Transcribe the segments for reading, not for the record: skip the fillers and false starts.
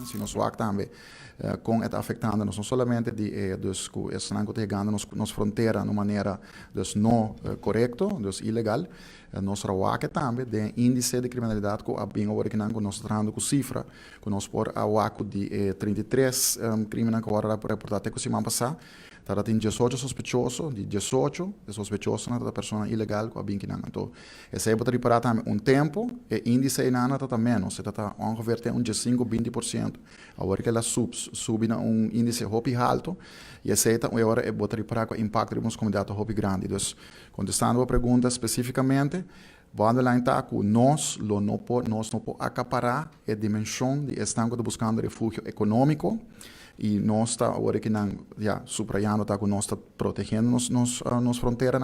se nós WAC também com está afetando não somente de dus que estão chegando nos fronteiras de uma maneira dus não correto, dus ilegal, nossa WAC também de índice de criminalidade que a bem agora que não nós trazendo com cifra, que nós por a WAC de 33 crimes que agora reportado até que semana passada. Tá tem 18 sospechosos, de 18 de sospechosos na pessoa ilegal com a bem que não. Então, esse é para reparar também tempo e índice nada tá menos, tá ongeveer um 15-20%. Agora que ela sube na índice hopi alto, e esse é agora é para reparar com o impacto de uma comunidade hopi grande. Então, contestando a pergunta especificamente, quando lá está que nós não podemos acaparar a dimensão de estamos buscando refúgio econômico, e nós está agora que não subrayando tá que nós está protegendo nos fronteiras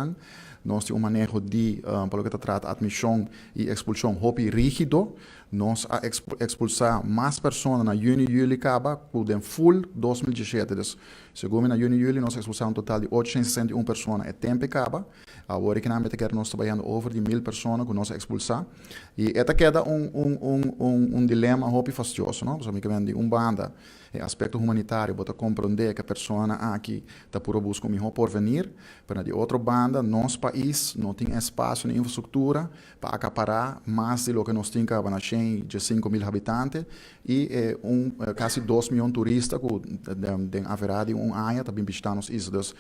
nós temos manejo de pelo que trata admissão e expulsão hopi rígido nós a expulsar mais pessoas na junho e julho acaba com o full 2017 dus, segundo na junho e julho nós expulsamos um total de 861 pessoas é tempo acaba agora que não quer nós trabalhando over de 1000 pessoas que nós expulsar e esta queda dilema hopi fastidioso não basicamente banda aspecto humanitário, bota compreender que a pessoa aqui está por buscar um melhor porvenir, para de outra banda, nosso país não tem espaço nem infraestrutura para acaparar mais de lo que nós temos de 5.000 habitantes e quase 2 milhões de turistas que haverá de ano também visitando as islas.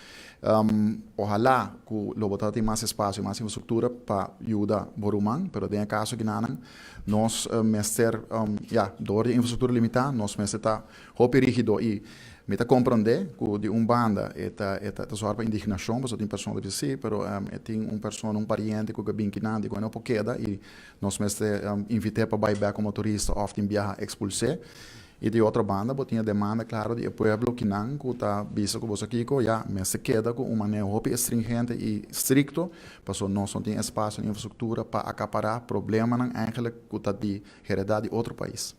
Ojalá que o bota tem mais espaço e mais infraestrutura para ajudar Borumã, mas tem caso que não, nós mestre, door de infraestrutura limitada, nós mestre está rígido e me está compreender que de banda é só para indignação, porque tem pessoas que dizem, mas tem pessoa, pariente que bem que não, que não pode e nós mestre invitei para buyback como turista, often viaja expulsar. E de outra banda, tinha demanda, claro, de povo que não, que está visto que você aqui, mas se queda com uma maneira muito stringente e estricto, porque nós não temos espaço e infraestrutura para acaparar problemas, que está de heredade de outro país.